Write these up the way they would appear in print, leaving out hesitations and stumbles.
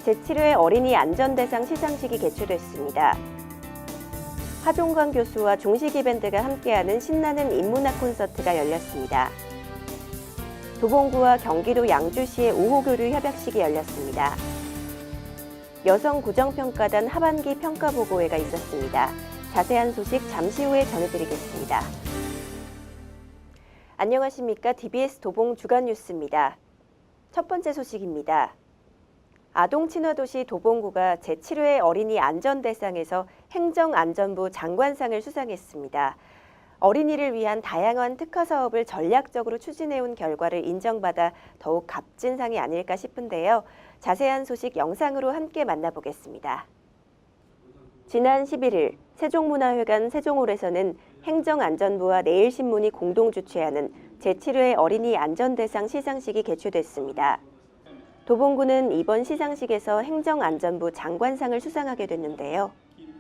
제7회 어린이 안전대상 시상식이 개최됐습니다. 하종관 교수와 중식이 밴드가 함께하는 신나는 인문학 콘서트가 열렸습니다. 도봉구와 경기도 양주시의 우호교류 협약식이 열렸습니다. 여성 구정평가단 하반기 평가보고회가 있었습니다. 자세한 소식 잠시 후에 전해드리겠습니다. 안녕하십니까? DBS 도봉 주간 뉴스입니다. 첫 번째 소식입니다. 아동친화도시 도봉구가 제7회 어린이 안전대상에서 행정안전부 장관상을 수상했습니다. 어린이를 위한 다양한 특화 사업을 전략적으로 추진해온 결과를 인정받아 더욱 값진 상이 아닐까 싶은데요. 자세한 소식 영상으로 함께 만나보겠습니다. 지난 11일 세종문화회관 세종홀에서는 행정안전부와 내일신문이 공동 주최하는 제7회 어린이 안전대상 시상식이 개최됐습니다. 도봉구는 이번 시상식에서 행정안전부 장관상을 수상하게 됐는데요.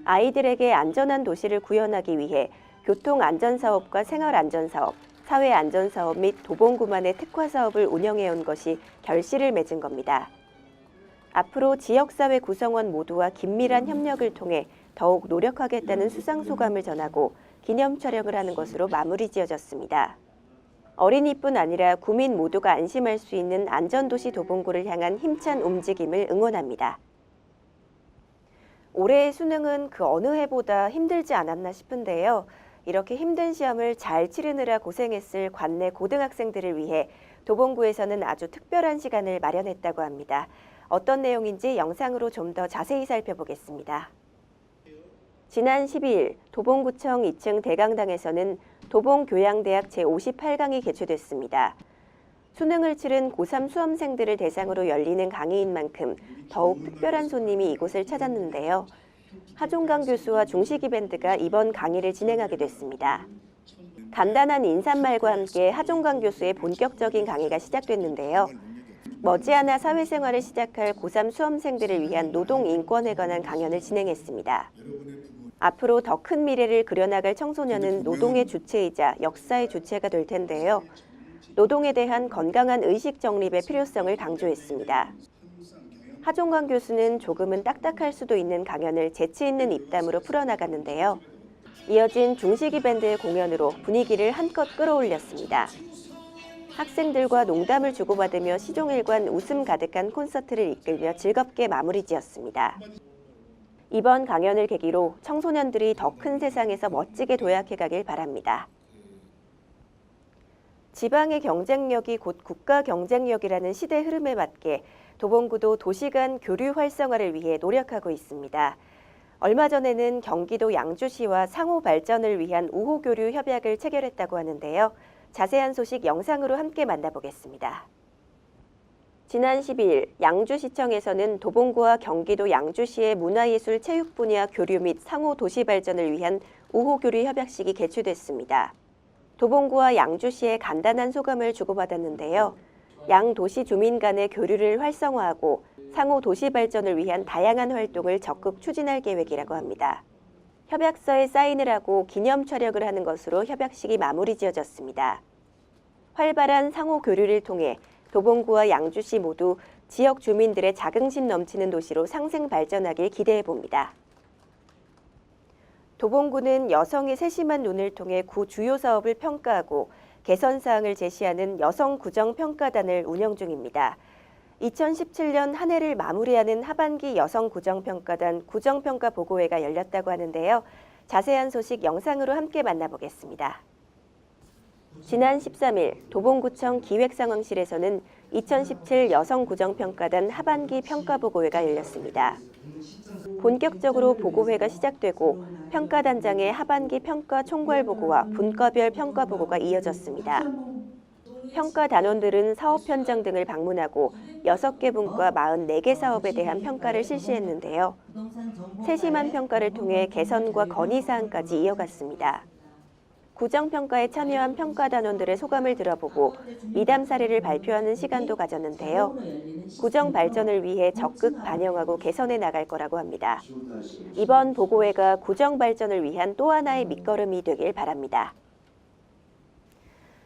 아이들에게 안전한 도시를 구현하기 위해 교통안전사업과 생활안전사업, 사회안전사업 및 도봉구만의 특화사업을 운영해온 것이 결실을 맺은 겁니다. 앞으로 지역사회 구성원 모두와 긴밀한 협력을 통해 더욱 노력하겠다는 수상소감을 전하고 기념 촬영을 하는 것으로 마무리 지어졌습니다. 어린이뿐 아니라 구민 모두가 안심할 수 있는 안전도시 도봉구를 향한 힘찬 움직임을 응원합니다. 올해의 수능은 그 어느 해보다 힘들지 않았나 싶은데요. 이렇게 힘든 시험을 잘 치르느라 고생했을 관내 고등학생들을 위해 도봉구에서는 아주 특별한 시간을 마련했다고 합니다. 어떤 내용인지 영상으로 좀 더 자세히 살펴보겠습니다. 지난 12일 도봉구청 2층 대강당에서는 도봉교양대학 제58강이 개최됐습니다. 수능을 치른 고3 수험생들을 대상으로 열리는 강의인 만큼 더욱 특별한 손님이 이곳을 찾았는데요. 하종강 교수와 중식이 밴드가 이번 강의를 진행하게 됐습니다. 간단한 인사말과 함께 하종강 교수의 본격적인 강의가 시작됐는데요. 머지않아 사회생활을 시작할 고3 수험생들을 위한 노동인권에 관한 강연을 진행했습니다. 앞으로 더 큰 미래를 그려나갈 청소년은 노동의 주체이자 역사의 주체가 될 텐데요. 노동에 대한 건강한 의식 정립의 필요성을 강조했습니다. 하종관 교수는 조금은 딱딱할 수도 있는 강연을 재치 있는 입담으로 풀어나갔는데요. 이어진 중식이 밴드의 공연으로 분위기를 한껏 끌어올렸습니다. 학생들과 농담을 주고받으며 시종일관 웃음 가득한 콘서트를 이끌며 즐겁게 마무리 지었습니다. 이번 강연을 계기로 청소년들이 더 큰 세상에서 멋지게 도약해가길 바랍니다. 지방의 경쟁력이 곧 국가 경쟁력이라는 시대 흐름에 맞게 도봉구도 도시 간 교류 활성화를 위해 노력하고 있습니다. 얼마 전에는 경기도 양주시와 상호 발전을 위한 우호교류 협약을 체결했다고 하는데요. 자세한 소식 영상으로 함께 만나보겠습니다. 지난 12일 양주시청에서는 도봉구와 경기도 양주시의 문화예술 체육 분야 교류 및 상호 도시 발전을 위한 우호교류 협약식이 개최됐습니다. 도봉구와 양주시의 간단한 소감을 주고받았는데요. 양 도시 주민 간의 교류를 활성화하고 상호 도시 발전을 위한 다양한 활동을 적극 추진할 계획이라고 합니다. 협약서에 사인을 하고 기념 촬영을 하는 것으로 협약식이 마무리 지어졌습니다. 활발한 상호 교류를 통해 도봉구와 양주시 모두 지역 주민들의 자긍심 넘치는 도시로 상생 발전하길 기대해 봅니다. 도봉구는 여성의 세심한 눈을 통해 구 주요 사업을 평가하고 개선 사항을 제시하는 여성구정평가단을 운영 중입니다. 2017년 한 해를 마무리하는 하반기 여성구정평가단 구정평가 보고회가 열렸다고 하는데요. 자세한 소식 영상으로 함께 만나보겠습니다. 지난 13일 도봉구청 기획상황실에서는 2017 여성구정평가단 하반기 평가보고회가 열렸습니다. 본격적으로 보고회가 시작되고 평가단장의 하반기 평가 총괄보고와 분과별 평가보고가 이어졌습니다. 평가단원들은 사업 현장 등을 방문하고 6개 분과 44개 사업에 대한 평가를 실시했는데요. 세심한 평가를 통해 개선과 건의사항까지 이어갔습니다. 구정평가에 참여한 평가단원들의 소감을 들어보고 미담 사례를 발표하는 시간도 가졌는데요. 구정 발전을 위해 적극 반영하고 개선해 나갈 거라고 합니다. 이번 보고회가 구정 발전을 위한 또 하나의 밑거름이 되길 바랍니다.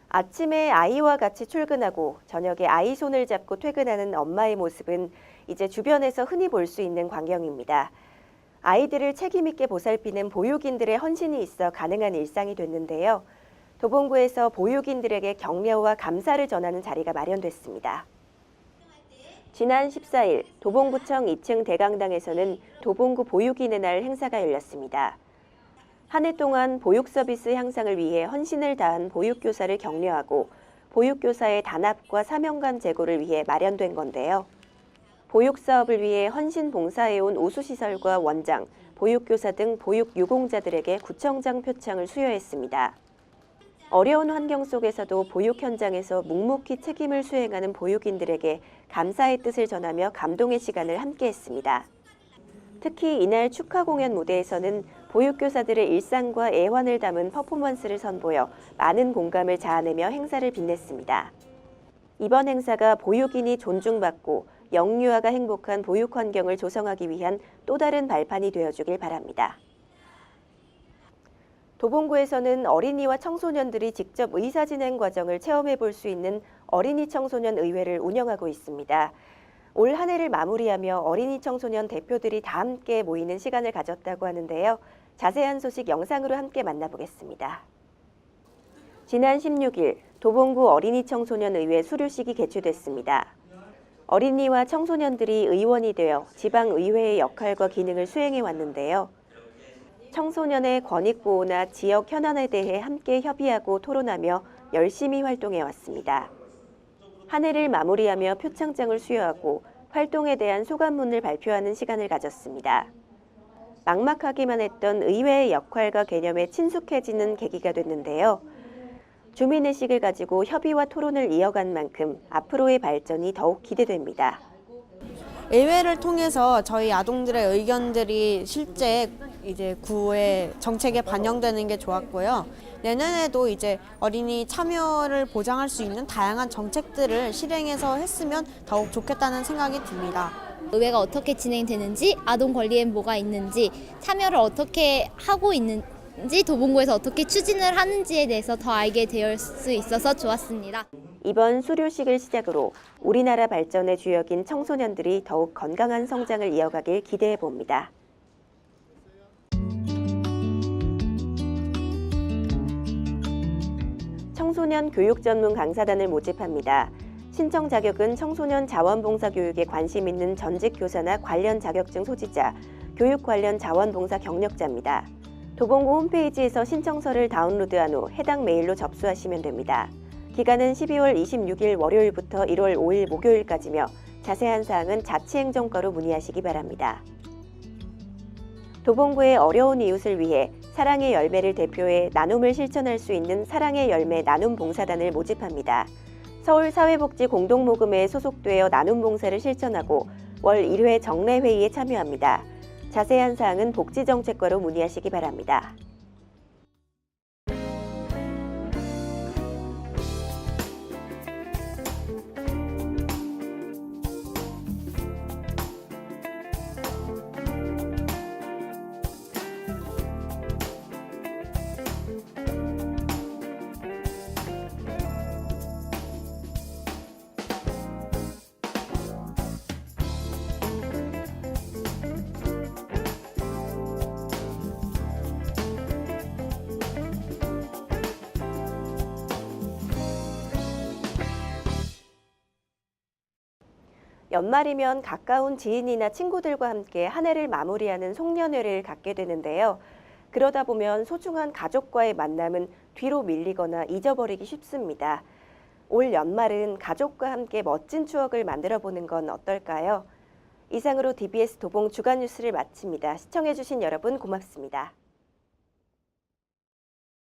아침에 아이와 같이 출근하고 저녁에 아이 손을 잡고 퇴근하는 엄마의 모습은 이제 주변에서 흔히 볼 수 있는 광경입니다. 아이들을 책임 있게 보살피는 보육인들의 헌신이 있어 가능한 일상이 됐는데요. 도봉구에서 보육인들에게 격려와 감사를 전하는 자리가 마련됐습니다. 지난 14일 도봉구청 2층 대강당에서는 도봉구 보육인의 날 행사가 열렸습니다. 한 해 동안 보육 서비스 향상을 위해 헌신을 다한 보육교사를 격려하고 보육교사의 단합과 사명감 제고를 위해 마련된 건데요. 보육 사업을 위해 헌신 봉사해온 우수시설과 원장, 보육교사 등 보육 유공자들에게 구청장 표창을 수여했습니다. 어려운 환경 속에서도 보육 현장에서 묵묵히 책임을 수행하는 보육인들에게 감사의 뜻을 전하며 감동의 시간을 함께했습니다. 특히 이날 축하 공연 무대에서는 보육교사들의 일상과 애환을 담은 퍼포먼스를 선보여 많은 공감을 자아내며 행사를 빛냈습니다. 이번 행사가 보육인이 존중받고 영유아가 행복한 보육 환경을 조성하기 위한 또 다른 발판이 되어주길 바랍니다. 도봉구에서는 어린이와 청소년들이 직접 의사 진행 과정을 체험해 볼 수 있는 어린이 청소년 의회를 운영하고 있습니다. 올 한 해를 마무리하며 어린이 청소년 대표들이 다 함께 모이는 시간을 가졌다고 하는데요. 자세한 소식 영상으로 함께 만나보겠습니다. 지난 16일 도봉구 어린이 청소년 의회 수료식이 개최됐습니다. 어린이와 청소년들이 의원이 되어 지방의회의 역할과 기능을 수행해 왔는데요. 청소년의 권익보호나 지역 현안에 대해 함께 협의하고 토론하며 열심히 활동해 왔습니다. 한 해를 마무리하며 표창장을 수여하고 활동에 대한 소감문을 발표하는 시간을 가졌습니다. 막막하기만 했던 의회의 역할과 개념에 친숙해지는 계기가 됐는데요. 주민의식을 가지고 협의와 토론을 이어간 만큼 앞으로의 발전이 더욱 기대됩니다. 의회를 통해서 저희 아동들의 의견들이 실제 이제 구의 정책에 반영되는 게 좋았고요. 내년에도 이제 어린이 참여를 보장할 수 있는 다양한 정책들을 실행해서 했으면 더욱 좋겠다는 생각이 듭니다. 의회가 어떻게 진행되는지, 아동 권리엔 뭐가 있는지, 참여를 어떻게 하고 있는지, 도봉구에서 어떻게 추진을 하는지에 대해서 더 알게 될 수 있어서 좋았습니다. 이번 수료식을 시작으로 우리나라 발전의 주역인 청소년들이 더욱 건강한 성장을 이어가길 기대해 봅니다. 청소년 교육 전문 강사단을 모집합니다. 신청 자격은 청소년 자원봉사 교육에 관심 있는 전직 교사나 관련 자격증 소지자, 교육 관련 자원봉사 경력자입니다. 도봉구 홈페이지에서 신청서를 다운로드한 후 해당 메일로 접수하시면 됩니다. 기간은 12월 26일 월요일부터 1월 5일 목요일까지며 자세한 사항은 자치행정과로 문의하시기 바랍니다. 도봉구의 어려운 이웃을 위해 사랑의 열매를 대표해 나눔을 실천할 수 있는 사랑의 열매 나눔봉사단을 모집합니다. 서울사회복지공동모금회에 소속되어 나눔봉사를 실천하고 월 1회 정례회의에 참여합니다. 자세한 사항은 복지정책과로 문의하시기 바랍니다. 연말이면 가까운 지인이나 친구들과 함께 한 해를 마무리하는 송년회를 갖게 되는데요. 그러다 보면 소중한 가족과의 만남은 뒤로 밀리거나 잊어버리기 쉽습니다. 올 연말은 가족과 함께 멋진 추억을 만들어보는 건 어떨까요? 이상으로 DBS 도봉 주간 뉴스를 마칩니다. 시청해주신 여러분 고맙습니다.